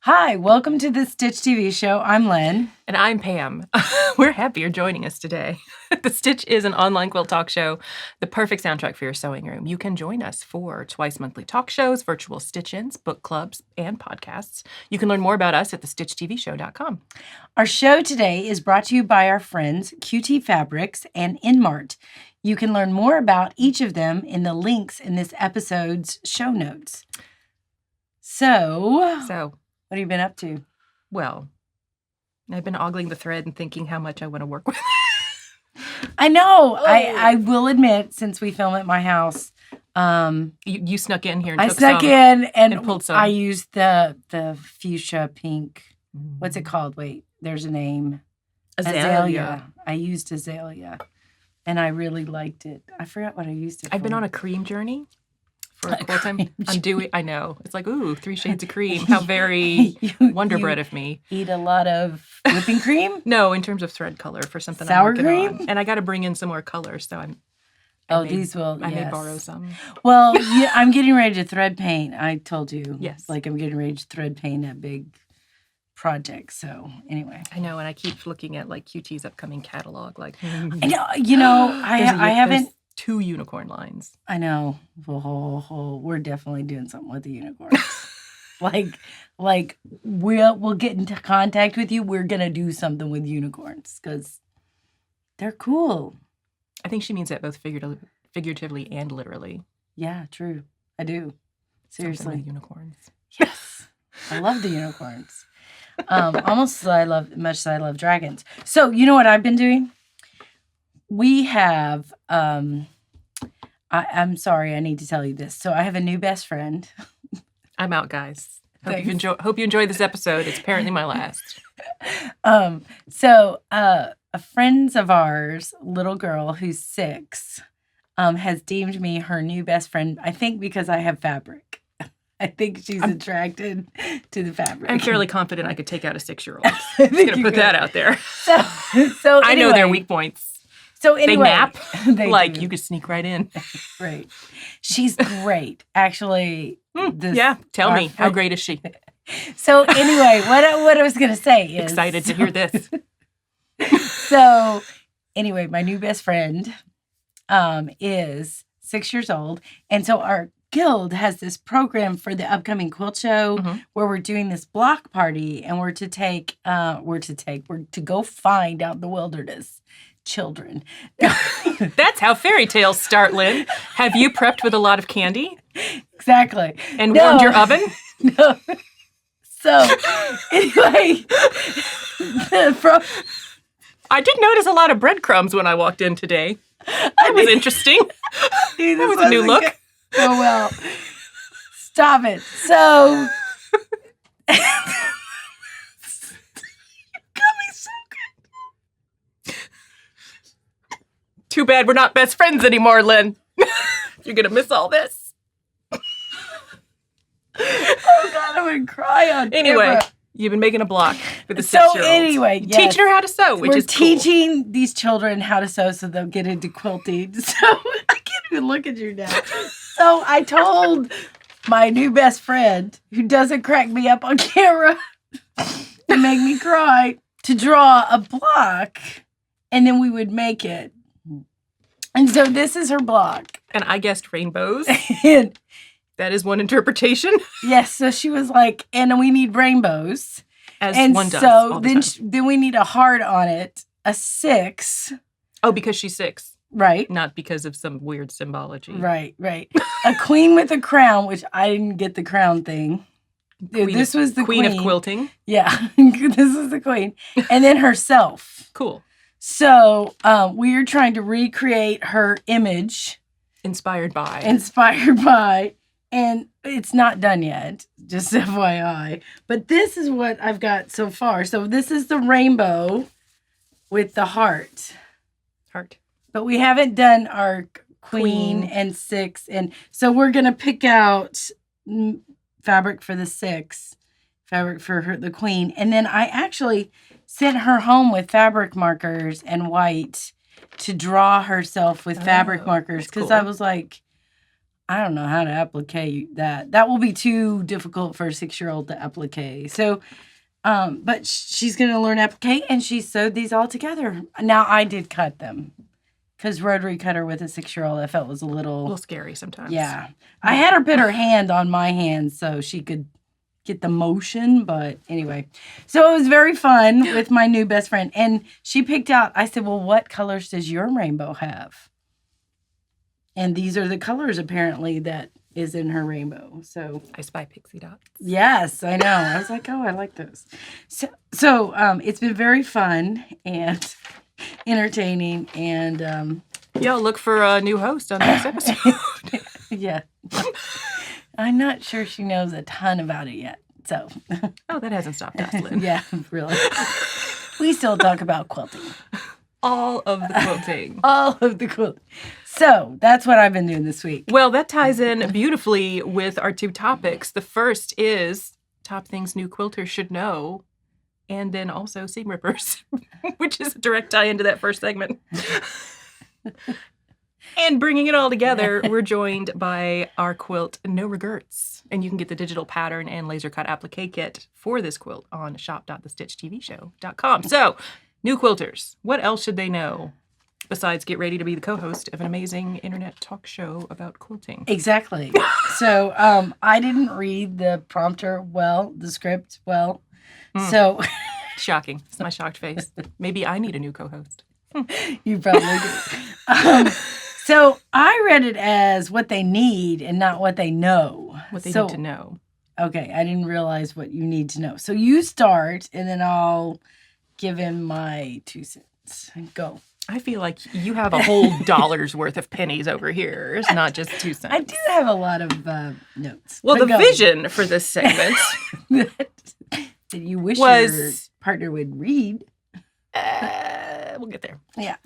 Hi, welcome to the Stitch TV show. I'm Lynn. And I'm Pam. We're happy you're joining us today. The Stitch is an online quilt talk show, the perfect soundtrack for your sewing room. You can join us for twice monthly talk shows, virtual stitch-ins, book clubs, and podcasts. You can learn more about us at thestitchtvshow.com. Our show today is brought to you by our friends QT Fabrics and EnMart. You can learn more about each of them in the links in this episode's show notes. So, what have you been up to? Well, I've been ogling the thread and thinking how much I want to work with. I know. Oh. I will admit, since we film at my house, you snuck in here and took some. I snuck in and pulled some. I used the fuchsia pink. What's it called? Wait, there's a name. Azalea. I used azalea, and I really liked it. I forgot what I used it for. I've been on a cream journey. For a quilt I'm doing, I know. It's like, ooh, 3 shades of cream. How very Wonder Bread of me. Eat a lot of whipping cream? No, in terms of thread color for something Sour I'm working cream? on. And I got to bring in some more colors, so I may borrow some. Well, yeah, I'm getting ready to thread paint. I told you. Yes. Like I'm getting ready to thread paint a big project. So anyway. I know, and I keep looking at like QT's upcoming catalog. Like, I know, I haven't. 2 unicorn lines. I know. We're definitely doing something with the unicorns. like we'll get into contact with you. We're gonna do something with unicorns because they're cool. I think she means that both figuratively and literally. Yeah, true. I do. Seriously. With unicorns. Yes. I love the unicorns. Almost as much as I love dragons. So you know what I've been doing? We have, I'm sorry, I need to tell you this. So I have a new best friend. I'm out, guys. Hope you enjoy this episode. It's apparently my last. So a friend of ours, little girl who's 6, has deemed me her new best friend, I think because I have fabric. I think she's attracted to the fabric. I'm fairly confident I could take out a 6-year-old. I'm just going to put that out there. So I know their weak points. So anyway, they nap. Do. You could sneak right in. Right. She's great. Actually. Tell me. How great is she? So anyway, what I was going to say is. Excited to hear this. So anyway, my new best friend is 6 years old. And so our guild has this program for the upcoming quilt show where we're doing this block party and we're to go find out in the wilderness children. That's how fairy tales start, Lynn. Have you prepped with a lot of candy? Exactly. And warmed your oven? No. So, anyway. I did notice a lot of breadcrumbs when I walked in today. That was interesting. That was a new look. Oh, well. Stop it. So. Too bad we're not best friends anymore, Lynn. You're going to miss all this. Oh, God, I'm going to cry on camera. You've been making a block with the 6-year-old. So anyway, yes. Teaching her how to sew, which is cool. We're teaching these children how to sew so they'll get into quilting. So I can't even look at you now. So I told my new best friend, who doesn't crack me up on camera to make me cry, to draw a block, and then we would make it. And so this is her block. And I guessed rainbows. And that is one interpretation. Yes. So she was like, and we need rainbows. As and one does. So then we need a heart on it, a 6. Oh, because she's 6. Right. Not because of some weird symbology. Right. A queen with a crown, which I didn't get the crown thing. This was the queen of quilting. Yeah. This is the queen. And then herself. Cool. So we are trying to recreate her image. Inspired by. And it's not done yet, just FYI. But this is what I've got so far. So this is the rainbow with the heart. But we haven't done our queen and 6. And so we're going to pick out fabric for the 6, fabric for the queen. And then I actually sent her home with fabric markers and white to draw herself with fabric markers. Because I was like, I don't know how to applique that. That will be too difficult for a 6-year-old to applique. So, but she's going to learn applique, and she sewed these all together. Now, I did cut them because rotary cutter with a 6-year-old, I felt was a little scary sometimes. Yeah. I had her put her hand on my hand so she could get the motion, but anyway. So it was very fun with my new best friend. And she picked out, I said, well, what colors does your rainbow have? And these are the colors, apparently, that is in her rainbow. So I spy pixie dots. Yes, I know. I was like, oh, I like those. So it's been very fun and entertaining. And y'all look for a new host on the next episode. Yeah. I'm not sure she knows a ton about it yet. So. Oh, that hasn't stopped us, Lynn. Yeah, really. We still talk about quilting. All of the quilting. All of the quilting. So that's what I've been doing this week. Well, that ties in beautifully with our two topics. The first is top things new quilters should know, and then also seam rippers, which is a direct tie into that first segment. And bringing it all together, we're joined by our quilt No Regrets. And you can get the digital pattern and laser cut applique kit for this quilt on shop.thestitchtvshow.com. So, new quilters, what else should they know besides get ready to be the co-host of an amazing internet talk show about quilting? Exactly. So I didn't read the prompter well, the script well. So shocking. It's my shocked face. Maybe I need a new co-host. You probably do. So I read it as what they need and not what they know. What they need to know. Okay, I didn't realize what you need to know. So you start, and then I'll give him my 2 cents. Go. I feel like you have a whole dollar's worth of pennies over here. It's not just 2 cents. I do have a lot of notes. Well, the vision for this segment that you wish was your partner would read. We'll get there. Yeah.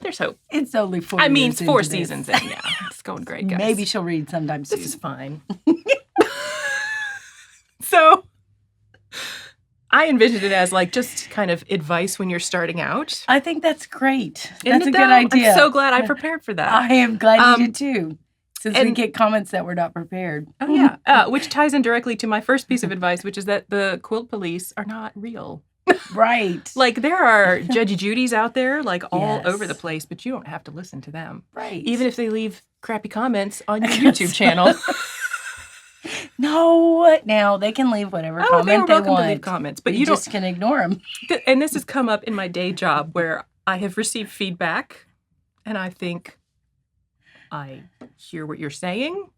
There's hope. It's only 4 I mean, years it's 4 into this. seasons in now. It's going great, guys. Maybe she'll read sometime soon. This is fine. So I envisioned it as like just kind of advice when you're starting out. I think that's great. Isn't That's a it, good though? idea. I'm so glad I prepared for that. I am glad you did too. Since we and- get comments that we're not prepared. Oh, yeah. Which ties in directly to my first piece of advice, which is that the quilt police are not real. Right. Like, there are Judgy Judys out there, like, all Yes. over the place, but you don't have to listen to them. Right. Even if they leave crappy comments on your YouTube channel. No, now they can leave whatever They're comment they welcome want. to leave comments, but you you just can ignore them. And this has come up in my day job where I have received feedback, and I think, I hear what you're saying.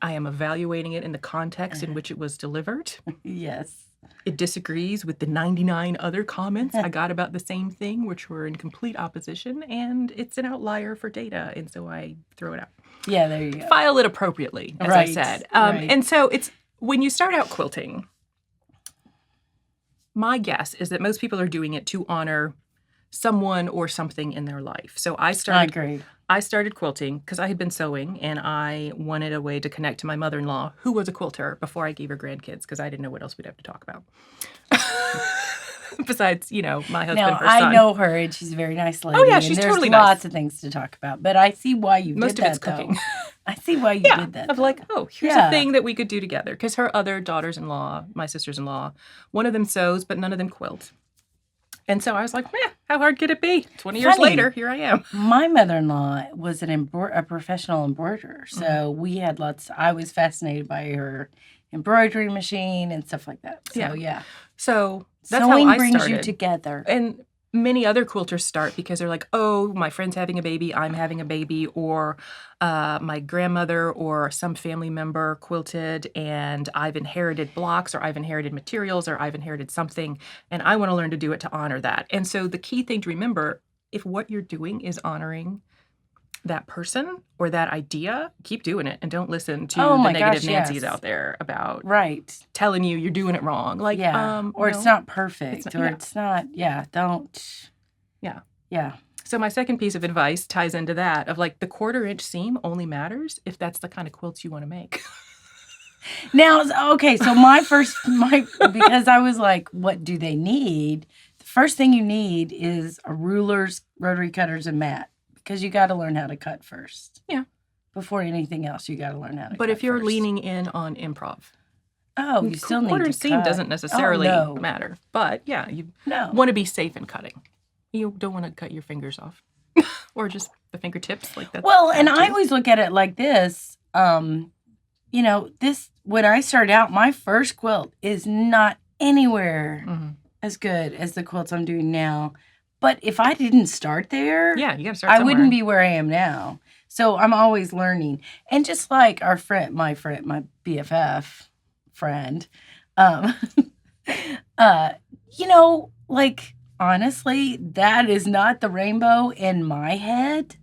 I am evaluating it in the context in which it was delivered. Yes. It disagrees with the 99 other comments I got about the same thing, which were in complete opposition, and it's an outlier for data, and so I throw it out. Yeah, there you go. File it appropriately, as I said. Right. And so it's when you start out quilting, my guess is that most people are doing it to honor someone or something in their life. So I started quilting because I had been sewing, and I wanted a way to connect to my mother-in-law, who was a quilter, before I gave her grandkids, because I didn't know what else we'd have to talk about. Besides, my husband, Now, her son. I know her, and she's a very nice lady. Oh, yeah, she's and there's totally nice. lots of things to talk about, but I see why you Most did of it's that, cooking. though. I see why you Yeah, did that. of like, oh, here's Yeah. a thing that we could do together. Because her other daughters-in-law, my sisters-in-law, one of them sews, but none of them quilt. And so I was like, how hard could it be? 20 years Funny. later, here I am. My mother-in-law was a professional embroiderer, so we had I was fascinated by her embroidery machine and stuff like that. So, yeah. So that's Sewing how I brings started. you together. And many other quilters start because they're like, oh, my friend's having a baby, I'm having a baby, or my grandmother or some family member quilted, and I've inherited blocks, or I've inherited materials, or I've inherited something, and I want to learn to do it to honor that. And so the key thing to remember, if what you're doing is honoring that person or that idea, keep doing it, and don't listen to the negative Nancy's out there about telling you you're doing it wrong. Like, or it's not perfect, it's not, don't. Yeah. Yeah. So my second piece of advice ties into that of like the 1/4-inch seam only matters if that's the kind of quilts you want to make. Now, okay, so because I was like, what do they need? The first thing you need is a rulers, rotary cutters, and mat. Because you got to learn how to cut first. Yeah. before anything else, you got to learn how to But cut if you're first. leaning in on improv, you still need quarter to and seam cut. doesn't necessarily no. matter. But yeah, you No. want to be safe in cutting. You don't want to cut your fingers off. Or just the fingertips like that. Well, and I always look at it like this. You know, when I started out, my first quilt is not anywhere as good as the quilts I'm doing now. But if I didn't start there, yeah, you got to start I somewhere. wouldn't be where I am now. So I'm always learning. And just like my BFF friend, you know, like, honestly, that is not the rainbow in my head,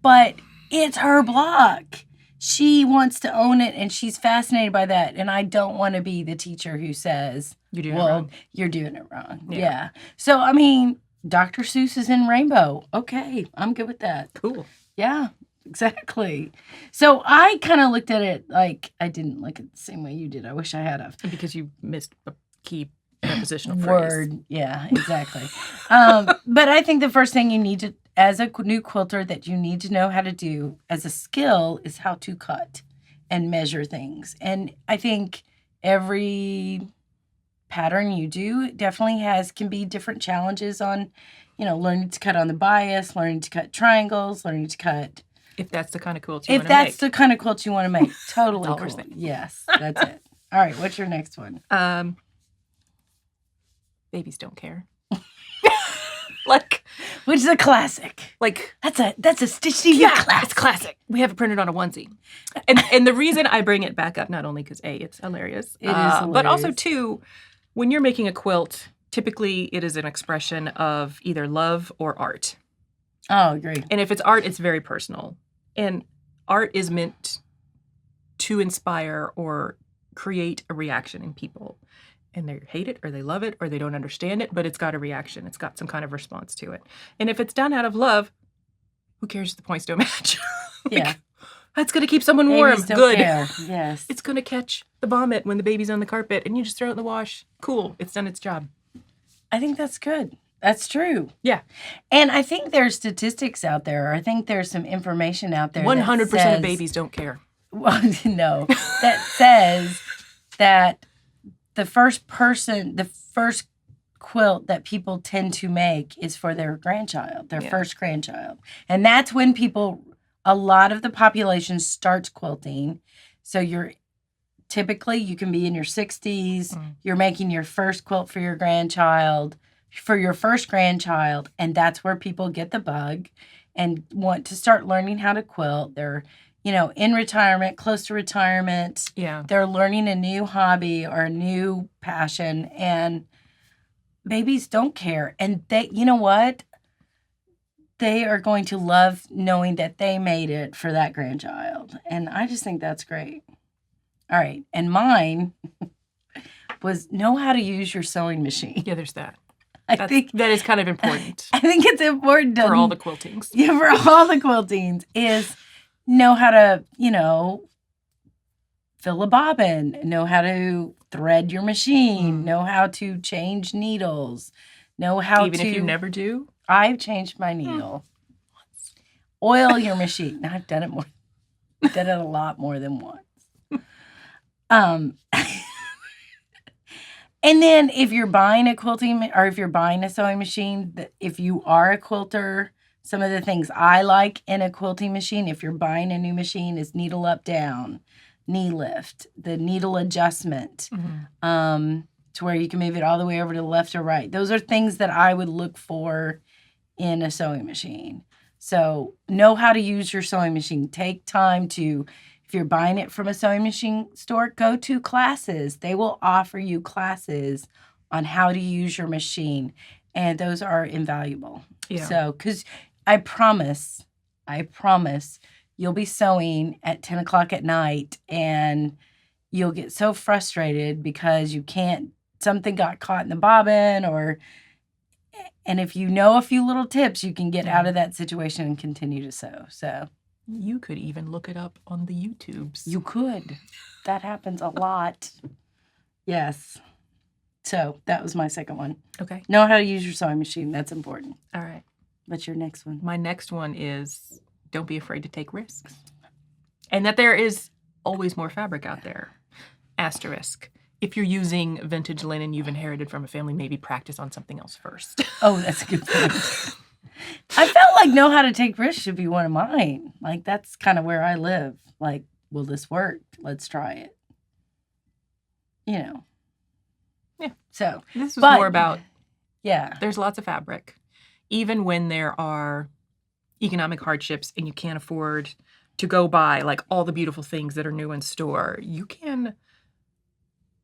but it's her block. She wants to own it, and she's fascinated by that. And I don't want to be the teacher who says, you're doing it wrong. You're doing it wrong. Yeah. So, I mean, Dr. Seuss is in rainbow. Okay, I'm good with that. Cool. Yeah, exactly. So I kind of looked at it like I didn't look at it the same way you did. I wish I had have. Because you missed a key prepositional word. phrase. Yeah, exactly. But I think the first thing you need to, as a new quilter, that you need to know how to do as a skill is how to cut and measure things. And I think every pattern you do definitely can be different challenges on, you know, learning to cut on the bias, learning to cut triangles, learning to cut. If that's the kind of quilt you want If to make. that's the kind of quilt you want to make. Totally That's all we're cool. saying. Yes, that's it. All right, what's your next one? Babies don't care. Like, which is a classic. Like, that's a Stitch TV classic. It's classic. We have it printed on a onesie. And the reason I bring it back up, not only because A, it's hilarious. It is hilarious. But also, two, when you're making a quilt, typically it is an expression of either love or art. Oh, agree. And if it's art, it's very personal. And art is meant to inspire or create a reaction in people. And they hate it or they love it or they don't understand it, but it's got a reaction. It's got some kind of response to it. And if it's done out of love, who cares if the points don't match? Yeah. That's going to keep someone warm. Babies don't Good. care. Yes. It's going to catch the vomit when the baby's on the carpet and you just throw it in the wash. Cool. It's done its job. I think that's good. That's true. Yeah. And I think there's statistics out there. I think there's some information out there 100% of babies don't care. Well, no. That says that the first quilt that people tend to make is for their grandchild, their first grandchild. And that's when a lot of the population starts quilting. So you can be in your 60s, you're making your first quilt for your first grandchild, and that's where people get the bug and want to start learning how to quilt. They're in retirement, close to retirement. Yeah. They're learning a new hobby or a new passion, and babies don't care. And you know what? They are going to love knowing that they made it for that grandchild. And I just think that's great. All right. And mine was know how to use your sewing machine. Yeah, there's that. I think that is kind of important. I think it's important for all the quiltings. Yeah, for all the quiltings is know how to, fill a bobbin, know how to thread your machine, know how to change needles, know how Even if you never do? I've changed my needle. Oil your machine. Now, I've done it more. I've done it a lot more than once. And then if you're buying a quilting or if you're buying a sewing machine, if you are a quilter, some of the things I like in a quilting machine, if you're buying a new machine, is needle up, down, knee lift, the needle adjustment, to where you can move it all the way over to the left or right. Those are things that I would look for in a sewing machine. So know how to use your sewing machine. Take time to, if you're buying it from a sewing machine store, go to classes. They will offer you classes on how to use your machine, and those are invaluable. Yeah. So, because I promise, you'll be sewing at 10 o'clock at night, and you'll get so frustrated because something got caught in the bobbin, and if you know a few little tips, you can get out of that situation and continue to sew. So you could even look it up on the YouTubes. You could. That happens a lot. Yes. So that was my second one. Okay. Know how to use your sewing machine. That's important. All right. What's your next one? My next one is don't be afraid to take risks. And that there is always more fabric out there. Asterisk. If you're using vintage linen you've inherited from a family, maybe practice on something else first. Oh, that's a good point. I felt like know how to take risks should be one of mine. Like, that's kind of where I live. Like, will this work? Let's try it. You know. Yeah. So. This was more about, yeah. There's lots of fabric. Even when there are economic hardships and you can't afford to go buy like all the beautiful things that are new in store, you can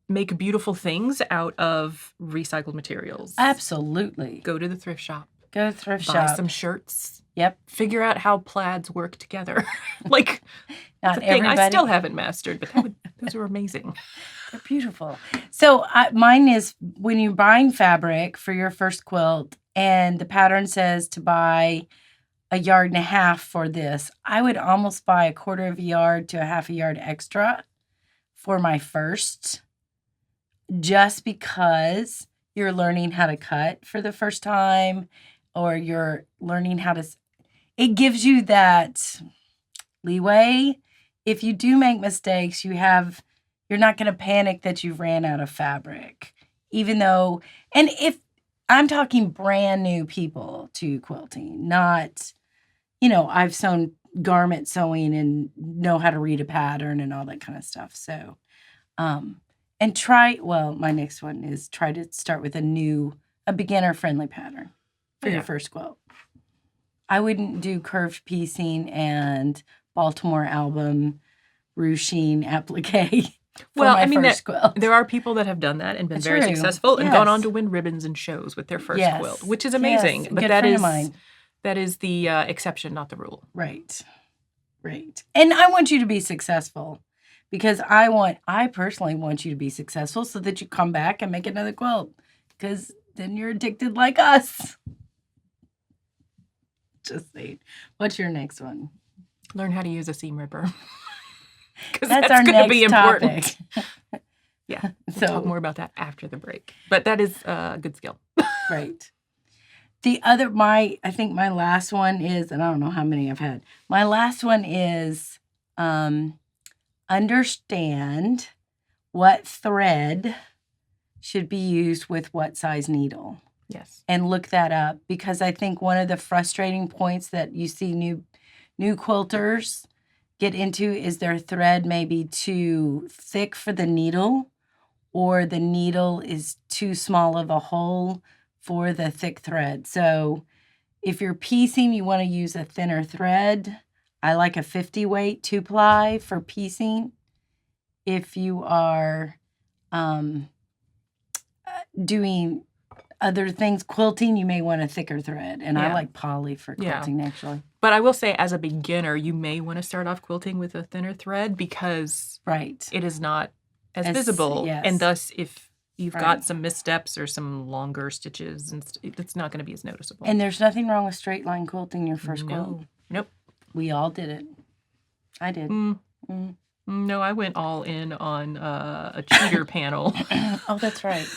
make beautiful things out of recycled materials. Absolutely. Go to the thrift shop. Go to the thrift Buy shop. some shirts. Yep. Figure out how plaids work together. Like, not it's a thing everybody. I still haven't mastered, but those are amazing. They're beautiful. So mine is when you're buying fabric for your first quilt and the pattern says to buy 1.5 yards for this, I would almost buy 1/4 yard to 1/2 yard extra for my first, just because you're learning how to cut for the first time, or you're learning how to, it gives you that leeway. If you do make mistakes, you're not going to panic that you've ran out of fabric, even though, and if I'm talking brand new people to quilting, not, I've sewn garment sewing and know how to read a pattern and all that kind of stuff. So, and my next one is try to start with a beginner friendly pattern for your first quilt. I wouldn't do curved piecing and Baltimore album ruching applique. There are people that have done that and been very successful and gone on to win ribbons and shows with their first quilt, which is amazing. Yes. But that is the exception, not the rule. Right. And I want you to be successful because I personally want you to be successful so that you come back and make another quilt, because then you're addicted like us. Just saying. What's your next one? Learn how to use a seam ripper. That's our next be important. Yeah. We'll talk more about that after the break. But that is a good skill. Right. I think my last one is, and I don't know how many I've had. My last one is understand what thread should be used with what size needle. Yes. And look that up, because I think one of the frustrating points that you see new quilters get into is their thread may be too thick for the needle, or the needle is too small of a hole for the thick thread. So if you're piecing, you want to use a thinner thread. I like a 50 weight 2-ply for piecing. If you are doing other things, quilting, you may want a thicker thread. And I like poly for quilting, actually. But I will say, as a beginner, you may want to start off quilting with a thinner thread because it is not as visible. Yes. And thus, if you've got some missteps or some longer stitches, it's not going to be as noticeable. And there's nothing wrong with straight line quilting your first quilt. Nope. We all did it. I did. No, I went all in on a cheater panel. Oh, that's right.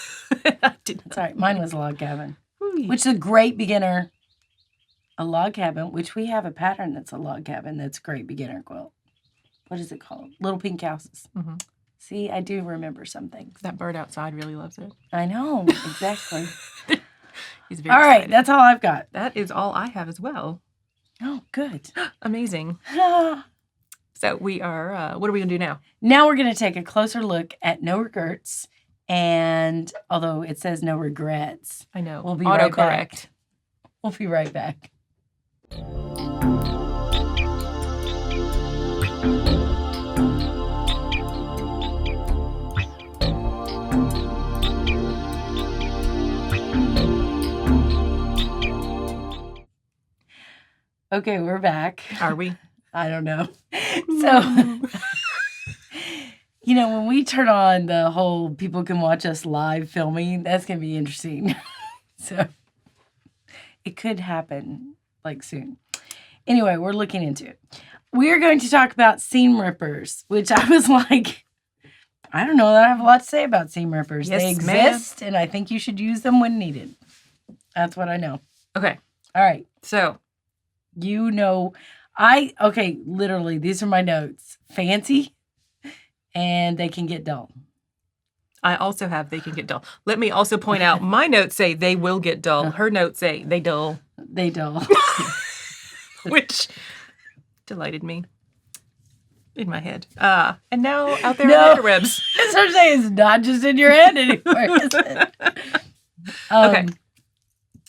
I did. That's right. Mine was a log cabin, which is a great beginner. A log cabin, which we have a pattern that's a log cabin that's a great beginner quilt. What is it called? Little Pink Houses. Mm-hmm. See, I do remember some things. That bird outside really loves it. I know, exactly. He's very excited. Right, that's all I've got. That is all I have as well. Oh, good. Amazing. So we are, what are we going to do now? Now we're going to take a closer look at no regrets. And although it says no regrets. I know. We'll be autocorrect. Right back. We'll be right back. Okay, we're back. Are we? I don't know. So, when we turn on the whole people can watch us live filming, that's going to be interesting. So, it could happen soon. Anyway, we're looking into it. We're going to talk about seam rippers, which I was like, I don't know that I have a lot to say about seam rippers. Yes, they exist, and I think you should use them when needed. That's what I know. Okay. All right. So, Okay, literally, these are my notes. Fancy, and they can get dull. I also have they can get dull. Let me also point out my notes say they will get dull. Her notes say they dull. They dull. Which delighted me in my head. And now out there on the interwebs. That's what I'm saying. It's not just in your head anymore, is it? Okay.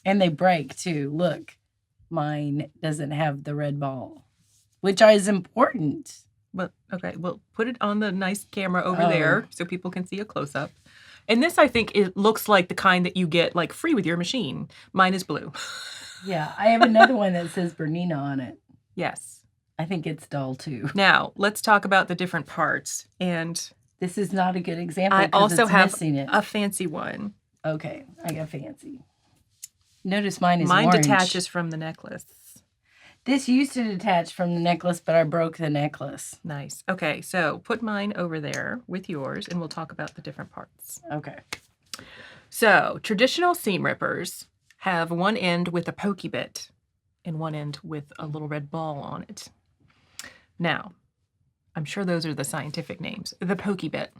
And they break too. Look, mine doesn't have the red ball, which is important. Well, okay. Well, put it on the nice camera over there so people can see a close up. And this, I think, it looks like the kind that you get like free with your machine. Mine is blue. Yeah, I have another one that says Bernina on it. Yes. I think it's dull too. Now, let's talk about the different parts. And this is not a good example. I also have missing it. a fancy one. Okay, I got fancy. Notice mine is Mine orange. detaches from the necklace. This used to detach from the necklace, but I broke the necklace. Nice. Okay, so put mine over there with yours, and we'll talk about the different parts. Okay. So, traditional seam rippers have one end with a pokey bit and one end with a little red ball on it. Now, I'm sure those are the scientific names. The pokey bit.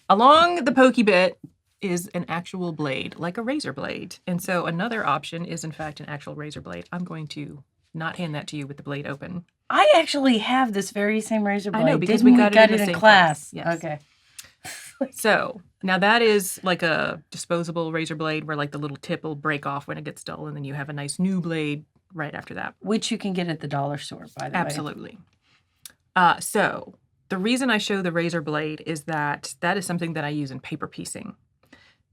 Along the pokey bit is an actual blade, like a razor blade. And so another option is, in fact, an actual razor blade. I'm going to not hand that to you with the blade open. I actually have this very same razor blade. I know, because Didn't we got it in class. Yes. Okay. So now that is like a disposable razor blade where like the little tip will break off when it gets dull, and then you have a nice new blade right after that. Which you can get at the dollar store, by the way. Absolutely. So the reason I show the razor blade is that is something that I use in paper piecing.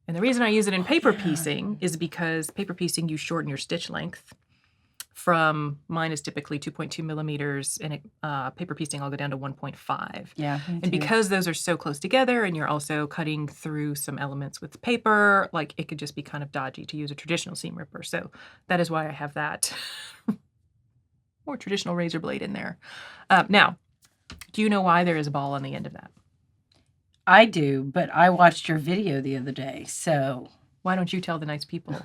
And the reason I use it in paper piecing is because paper piecing, you shorten your stitch length. From mine is typically 2.2 millimeters, and paper piecing I'll go down to 1.5. Yeah. And because those are so close together, and you're also cutting through some elements with paper, like it could just be kind of dodgy to use a traditional seam ripper. So that is why I have that more traditional razor blade in there. Now, do you know why there is a ball on the end of that? I do, but I watched your video the other day, so. Why don't you tell the nice people?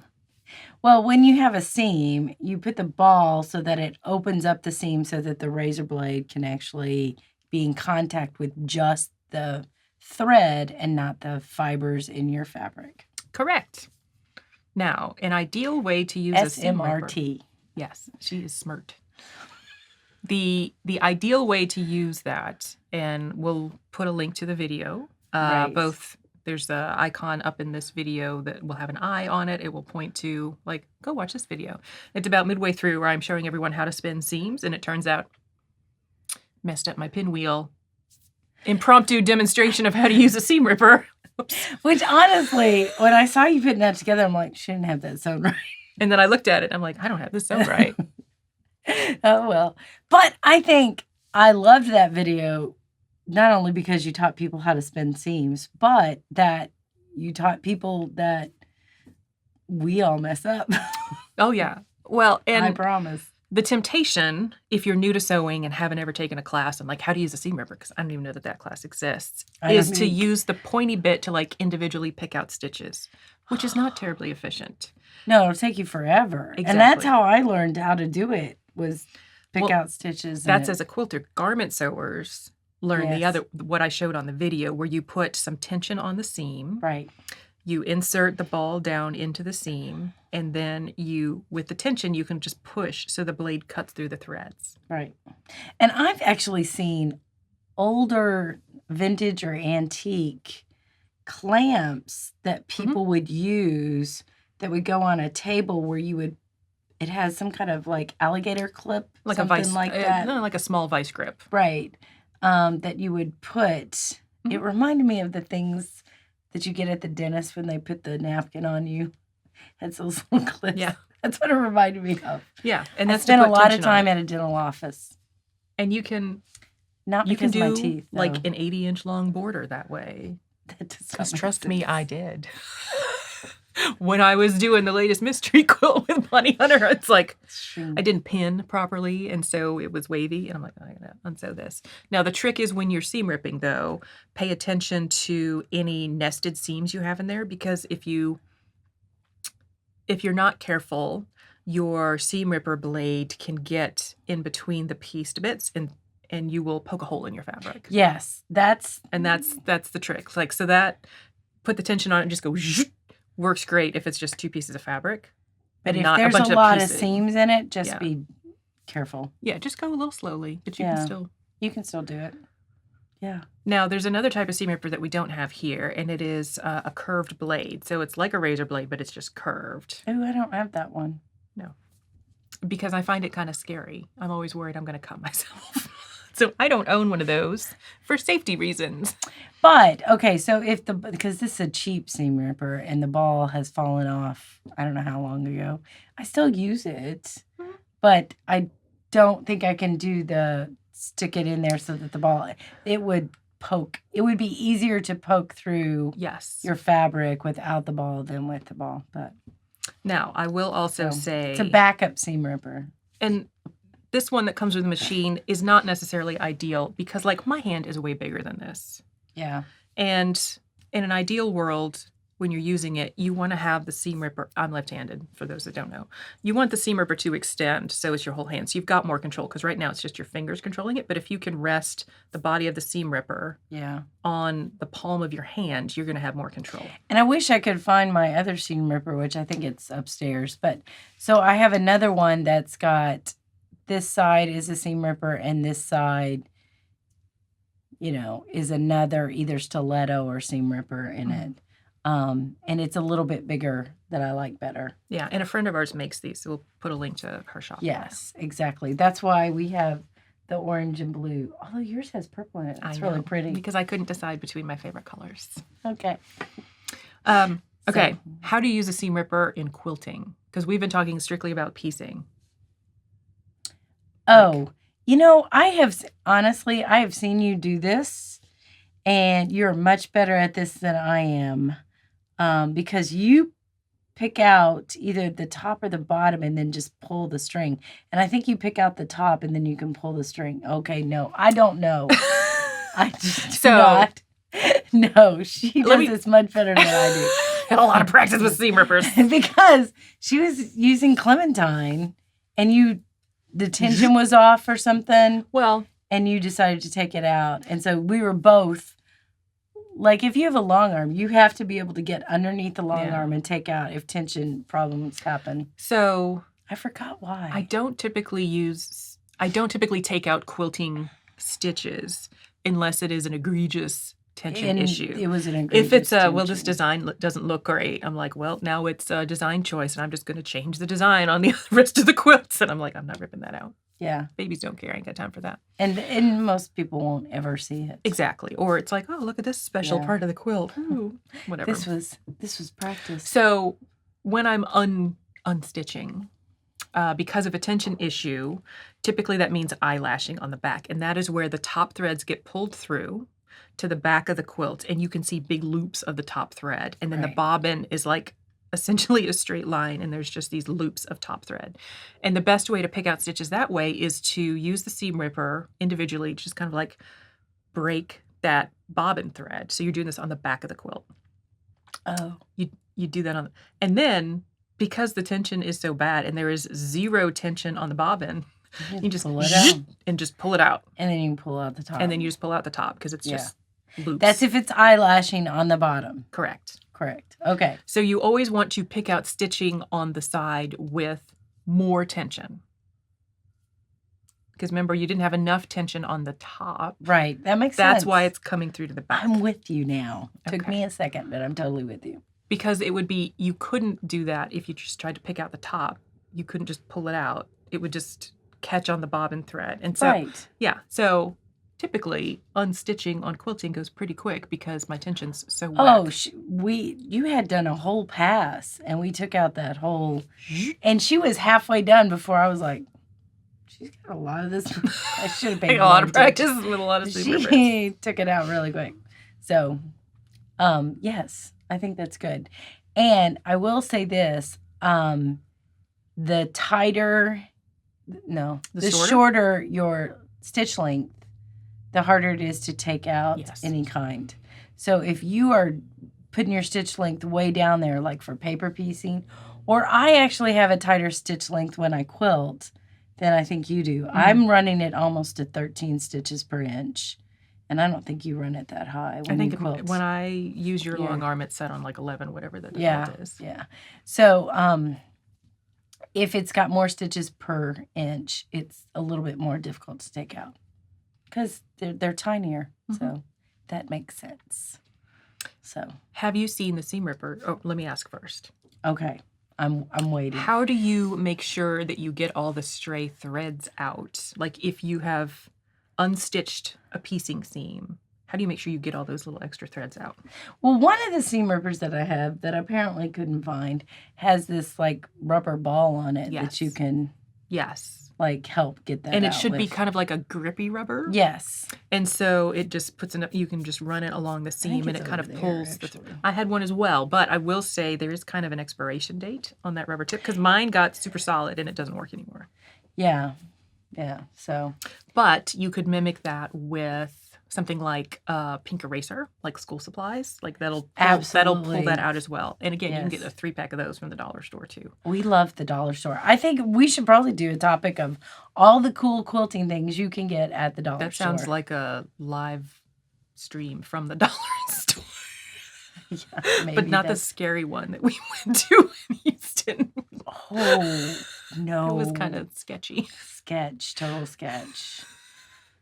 Well, when you have a seam, you put the ball so that it opens up the seam so that the razor blade can actually be in contact with just the thread and not the fibers in your fabric. Correct. Now, an ideal way to use a seam ripper. SMRT. Yes, she is smart. The ideal way to use that, and we'll put a link to the video, Right. both. There's an icon up in this video that will have an eye on it. It will point to, like, go watch this video. It's about midway through where I'm showing everyone how to spin seams, and it turns out, messed up my pinwheel. Impromptu demonstration of how to use a seam ripper. Which, honestly, when I saw you putting that together, I'm like, shouldn't have that sewn right. And then I looked at it, and I'm like, I don't have this sewn right. Oh, well. But I think I loved that video, not only because you taught people how to spin seams, but that you taught people that we all mess up. Oh, yeah. Well, and I promise. the temptation, if you're new to sewing and haven't ever taken a class on like how to use a seam ripper, because I don't even know that class exists, is to use the pointy bit to like individually pick out stitches, which is not terribly efficient. No, it'll take you forever. Exactly. And that's how I learned how to do it, was pick out stitches. That's as a quilter. Garment sewers learn Yes. what I showed on the video, where you put some tension on the seam. Right. You insert the ball down into the seam, and then with the tension, you can just push so the blade cuts through the threads. Right. And I've actually seen older vintage or antique clamps that people would use that would go on a table where it has some kind of like alligator clip, Like something a vice, like that. No, like a small vice grip. Right. That you would put. It reminded me of the things that you get at the dentist when they put the napkin on you. It's those little clips. Yeah. That's what it reminded me of. Yeah, and I that's spent to a put lot of tension time on at a dental office. And you can Not you can because do of my teeth, like though. an 80-inch long border that way. That does not Because make trust me, sense. I did. When I was doing the latest mystery quilt with Bunny Hunter, it's like I didn't pin properly, and so it was wavy. And I'm like, I gotta unsew this. Now the trick is when you're seam ripping, though, pay attention to any nested seams you have in there, because if you're not careful, your seam ripper blade can get in between the pieced bits and you will poke a hole in your fabric. Yes, that's the trick. Like, so that, put the tension on it and just go, works great if it's just 2 pieces of fabric. But and if not there's bunch a lot of piecing. seams in it, just Yeah. be careful. Yeah, just go a little slowly, but you Yeah. can still. You can still do it. Yeah. Now, there's another type of seam ripper that we don't have here, and it is a curved blade. So it's like a razor blade, but it's just curved. Oh, I don't have that one. No. Because I find it kind of scary. I'm always worried I'm going to cut myself. So I don't own one of those for safety reasons. But, okay, so because this is a cheap seam ripper and the ball has fallen off, I don't know how long ago, I still use it. But I don't think I can do stick it in there so that the ball, it would be easier to poke through Yes. your fabric without the ball than with the ball. But now, I will also say... It's a backup seam ripper. And this one that comes with the machine is not necessarily ideal because, like, my hand is way bigger than this. Yeah. And in an ideal world, when you're using it, you want to have the seam ripper. I'm left-handed, for those that don't know. You want the seam ripper to extend, so it's your whole hand. So you've got more control, because right now it's just your fingers controlling it. But if you can rest the body of the seam ripper on the palm of your hand, you're going to have more control. And I wish I could find my other seam ripper, which I think it's upstairs. But so I have another one that's got, this side is a seam ripper, and this side, is another either stiletto or seam ripper in it. And it's a little bit bigger that I like better. Yeah, and a friend of ours makes these, so we'll put a link to her shop. Yes, exactly. That's why we have the orange and blue. Although yours has purple in it. It's really pretty. Because I couldn't decide between my favorite colors. Okay. Okay, how do you use a seam ripper in quilting? Because we've been talking strictly about piecing. Oh, I have seen you do this, and you're much better at this than I am, because you pick out either the top or the bottom and then just pull the string. And I think you pick out the top and then you can pull the string. Okay, no, I don't know. I just do not. No, she does this much better than I do. Had a lot of practice with seam rippers. Because she was using Clementine, and the tension was off or something. Well, and you decided to take it out. And so we were both, like, if you have a long arm, you have to be able to get underneath the long arm and take out if tension problems happen. So I forgot why. I don't typically take out quilting stitches unless it is an egregious tension issue. It was an egregious If it's tension. this design doesn't look great, I'm like, well, now it's a design choice, and I'm just going to change the design on the rest of the quilts. And I'm like, I'm not ripping that out. Yeah. Babies don't care. I ain't got time for that. And most people won't ever see it. Exactly. Or it's like, oh, look at this special part of the quilt. Ooh, whatever. This was practice. So when I'm unstitching, because of a tension issue, typically that means eyelashing on the back. And that is where the top threads get pulled through to the back of the quilt, and you can see big loops of the top thread. And then the bobbin is like essentially a straight line, and there's just these loops of top thread. And the best way to pick out stitches that way is to use the seam ripper individually, just kind of like break that bobbin thread. So you're doing this on the back of the quilt. Oh. You do that and then because the tension is so bad and there is zero tension on the bobbin, you just pull it out and just pull it out. And then you can pull out the top. And then you just pull out the top because it's just loops. That's if it's eyelashing on the bottom. Correct. Okay. So you always want to pick out stitching on the side with more tension. Because remember, you didn't have enough tension on the top. Right. That makes sense. That's why it's coming through to the back. I'm with you now. Took me a second, but I'm totally with you. Because you couldn't do that if you just tried to pick out the top. You couldn't just pull it out. It would just catch on the bobbin thread. And so, so typically unstitching on quilting goes pretty quick because my tension's so wet. Oh, you had done a whole pass, and we took out that whole, and she was halfway done before I was like, she's got a lot of this. I should have paid a lot of practice with a lot of seam rippers. She took it out really quick. So, yes, I think that's good. And I will say this, the shorter your stitch length, the harder it is to take out any kind. So if you are putting your stitch length way down there, like for paper piecing, Or I actually have a tighter stitch length when I quilt than I think you do. Mhm. I'm running it almost to 13 stitches per inch. And I don't think you run it that high when I think you quilt. when I use your Yeah. long arm, it's set on like 11, whatever the Yeah, default is. yeah. So if it's got more stitches per inch, it's a little bit more difficult to take out because they're tinier. So that makes sense. So Have you seen the seam ripper? Oh, let me ask first. okay, I'm waiting. How do you make sure that you get all the stray threads out? Like if you have unstitched a piecing seam, how do you make sure you get all those little extra threads out? Well, one of the seam rippers that I have that I apparently couldn't find has this like rubber ball on it that you Yes. can Yes. like help get that And it out should be with. kind of like a grippy rubber. Yes. And so it just puts enough, you can just run it along the seam and it's it kind over of there, pulls. actually. I had one as well, but I will say there is kind of an expiration date on that rubber tip because mine got super solid and it doesn't work anymore. Yeah. Yeah. So But you could mimic that with something like a pink eraser, like school supplies. Like that'll pull Absolutely. that out as well. And again, you can get Yes. a 3-pack of those from the dollar store too. we love the dollar store. I think we should probably do a topic of all the cool quilting things you can get at the dollar That store. sounds like a live stream from the dollar store. Yeah, But not the scary one that we went to in Houston. Oh, no. It was kind of sketchy. total sketch.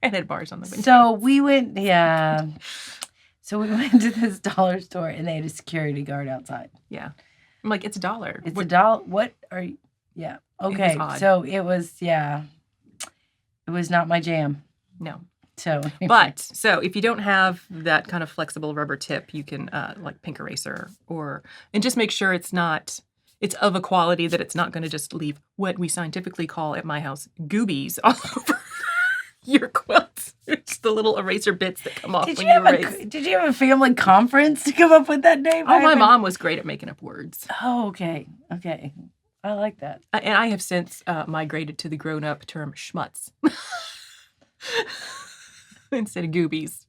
And had bars on the window. So we went, yeah. So we went to this dollar store and they had a security guard outside. Yeah. I'm like, it's $1. It's $1. What are you? Yeah. Okay. odd. So it was, yeah. It was not my jam. No. So, But so if you don't have that kind of flexible rubber tip, you can like pink eraser and just make sure it's of a quality that it's not going to just leave what we scientifically call at my house goobies all over your quilt. It's the little eraser bits that come off when you erase. Did you have a family conference to come up with that name? Oh, my mom was great at making up words. Oh, okay. Okay. I like that. And I have since migrated to the grown-up term schmutz instead of goobies.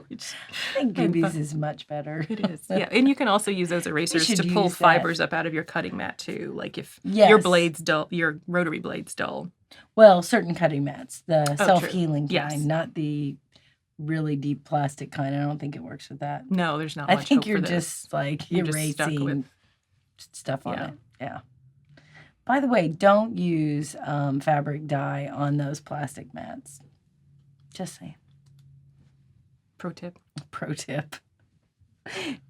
Which, I think Goobies is much better. It is. Yeah. And you can also use those erasers should to pull use that. fibers up out of your cutting mat too. Like if Yes. your rotary blade's dull. Well, certain cutting mats, the true. self-healing kind, Yes. not the really deep plastic kind. I don't think it works with that. No, there's not I much think hope you're for this. just like You're just stuck erasing with- stuff on Yeah. it. Yeah. By the way, don't use fabric dye on those plastic mats. Just saying. Pro tip. Pro tip.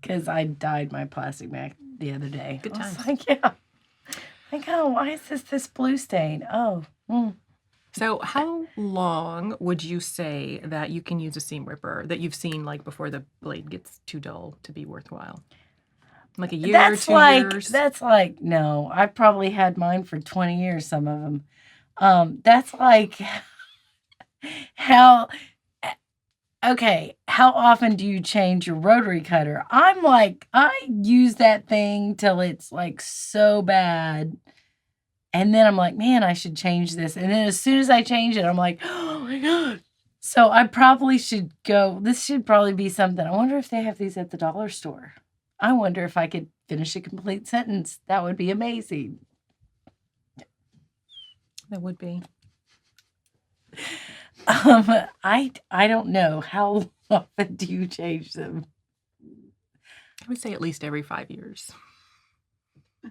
Because I dyed my plastic mat the other day. Good I was times. like, yeah. Like, oh, why is this blue stain? Oh. So how long would you say that you can use a seam ripper that you've seen like before the blade gets too dull to be worthwhile? Like a year, That's 2 like, years? that's like, no, I've probably had mine for 20 years, some of them. That's like how, okay, how often do you change your rotary cutter? I'm like, I use that thing till it's like so bad. And then I'm like, man, I should change this. And then as soon as I change it, I'm like, oh my God. So I probably should go, this should probably be something. I wonder if they have these at the dollar store. I wonder if I could finish a complete sentence. That would be amazing. That would be. I don't know. How often do you change them? I would say at least every 5 years.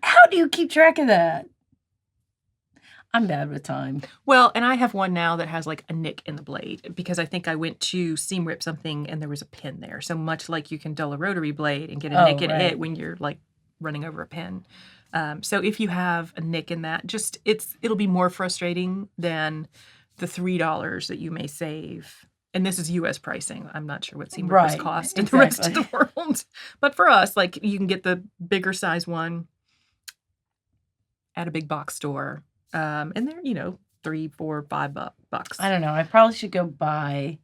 How do you keep track of that? I'm bad with time. Well, and I have one now that has like a nick in the blade because I think I went to seam rip something and there was a pin there. So much like you can dull a rotary blade and get a nick in it when you're like running over a pin. So if you have a nick in that, it'll be more frustrating than the $3 that you may save. And this is U.S. pricing. I'm not sure what seam rippers cost in the rest of the world. But for us, like you can get the bigger size one at a big box store. And they're, $3, $4, $5. I don't know. I probably should go buy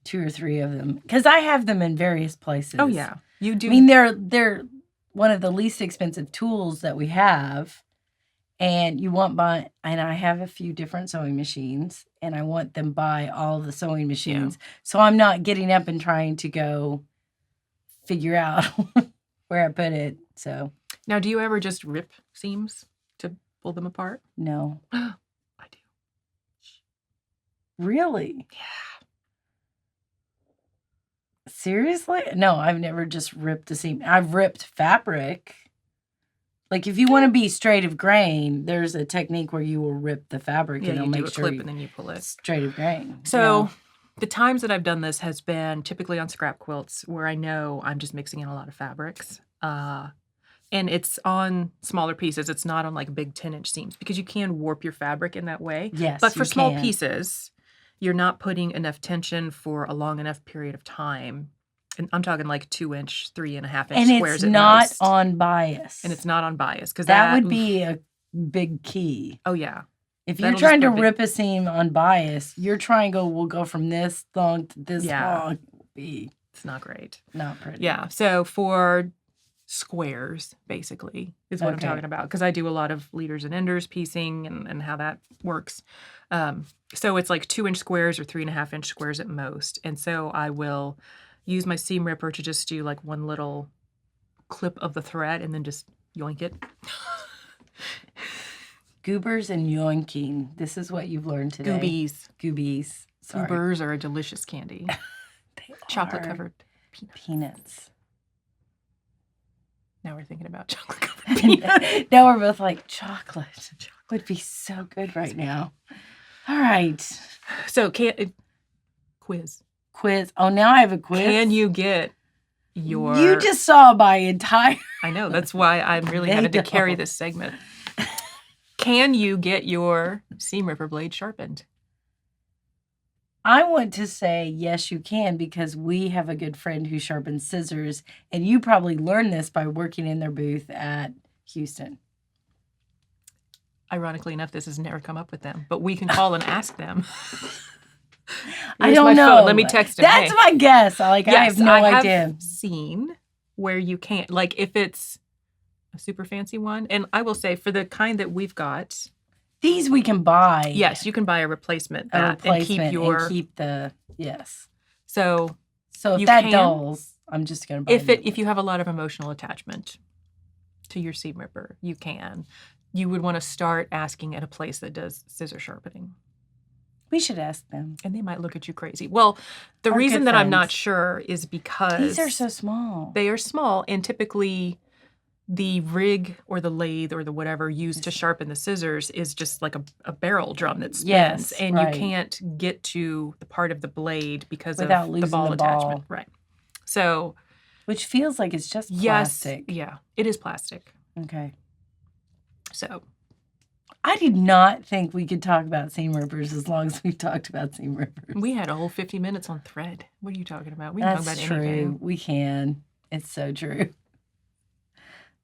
2 or 3 of them because I have them in various places. Oh yeah, you do. I mean, they're one of the least expensive tools that we have, and and I have a few different sewing machines, and I want them by all the sewing machines, so I'm not getting up and trying to go figure out where I put it. So Now, do you ever just rip seams to pull them apart? No. I do. Really? Yeah. Seriously? No, I've never just ripped a seam. I've ripped fabric. Like if you want to be straight of grain, there's a technique where you will rip the fabric Yeah, and it'll you do make a sure clip and then you pull it. straight of grain. So the times that I've done this has been typically on scrap quilts where I know I'm just mixing in a lot of fabrics. And it's on smaller pieces. It's not on like big 10-inch seams because you can warp your fabric in that way. Yes, but for you small can. pieces, you're not putting enough tension for a long enough period of time. And I'm talking like 2-inch, 3.5-inch and squares it's at not most. on bias. And it's not on bias because that would be a big key. Oh yeah. If you're That'll trying just to put rip a seam on bias, your triangle will go from this long to this Yeah. long. It will be It's not great. not pretty. Yeah. So for squares, basically, is what Okay. I'm talking about. Because I do a lot of leaders and enders piecing and how that works. So it's like 2-inch squares or 3.5-inch squares at most. And so I will use my seam ripper to just do like one little clip of the thread and then just yoink it. Goobers and yoinking. This is what you've learned today. Goobies. Goobies. Sorry. Goobers are a delicious candy. They Chocolate are covered peanuts. peanuts. Now we're thinking about chocolate covered peanuts. Now we're both like, chocolate would be so good right now. All right. So quiz. Quiz. Oh, now I have a quiz. Can you get your... You just saw my entire... I know. That's why I'm really having to carry this segment. Can you get your seam ripper blade sharpened? I want to say yes, you can, because we have a good friend who sharpens scissors, and you probably learned this by working in their booth at Houston. Ironically enough, this has never come up with them, but we can call and ask them. I Here's don't my know. phone. Let me text them. That's Hey. my guess. I have no I idea. have seen where you can't, like if it's a super fancy one, and I will say for the kind that we've got, These we can buy. yes, you can buy a replacement A that replacement and keep the yes. So So if you that can- dulls, I'm just gonna buy if you have a lot of emotional attachment to your seam ripper, you can. You would want to start asking at a place that does scissor sharpening. We should ask them. And they might look at you crazy. Well, the Our reason good that I'm not friends. sure is because These are so small. they are small, and typically the rig or the lathe or the whatever used to sharpen the scissors is just like a barrel drum that spins. Yes, and right. you can't get to the part of the blade because Without of losing the ball the ball. attachment. Right. So Which feels like it's just yes, plastic. yeah, it is plastic. Okay. So I did not think we could talk about seam rippers as long as we talked about seam rippers. we had a whole 50 minutes on thread. What are you talking about? We can That's talk about true. anything. We can. It's so true.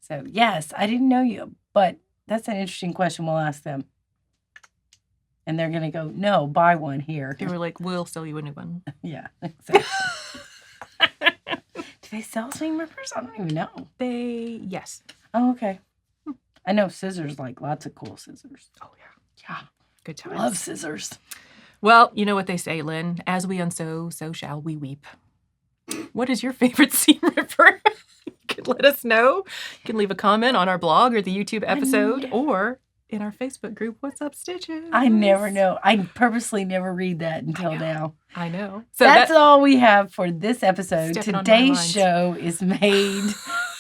So, yes, I didn't know you, but that's an interesting question. We'll ask them. And they're going to go, no, buy one here. They were like, we'll sell you a new one. Yeah, exactly. Do they sell seam rippers? I don't even know. Yes. Oh, okay. I know scissors, like lots of cool scissors. Oh, yeah. Yeah. Good times. Love scissors. Well, you know what they say, Lynn. As we unsew, so shall we weep. What is your favorite seam ripper? You can let us know. You can leave a comment on our blog or the YouTube episode or in our Facebook group, What's Up Stitches? I never know. I purposely never read that until now. I know. So That's all we have for this episode. Stepping on my Today's lines. show is made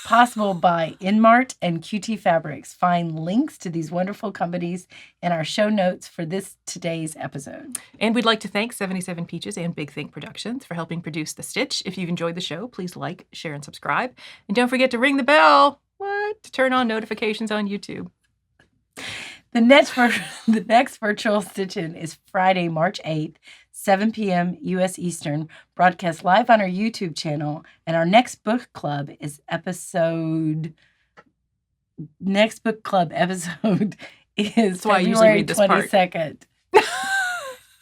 possible by EnMart and QT Fabrics. Find links to these wonderful companies in our show notes for today's episode. And we'd like to thank 77 Peaches and Big Think Productions for helping produce The Stitch. If you've enjoyed the show, please like, share, and subscribe. And don't forget to ring the bell. To turn on notifications on YouTube. The next virtual stitch-in is Friday, March 8th, 7 p.m. U.S. Eastern, broadcast live on our YouTube channel. And our next book club episode is why I usually February read this part. 22nd.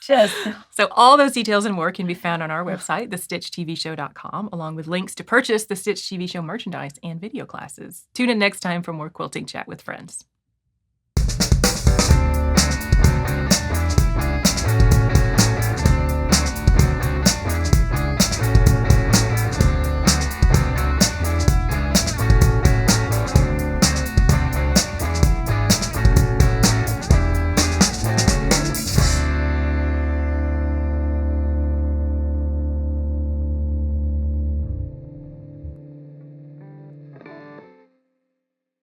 So all those details and more can be found on our website, thestitchtvshow.com, along with links to purchase the Stitch TV Show merchandise and video classes. Tune in next time for more quilting chat with friends.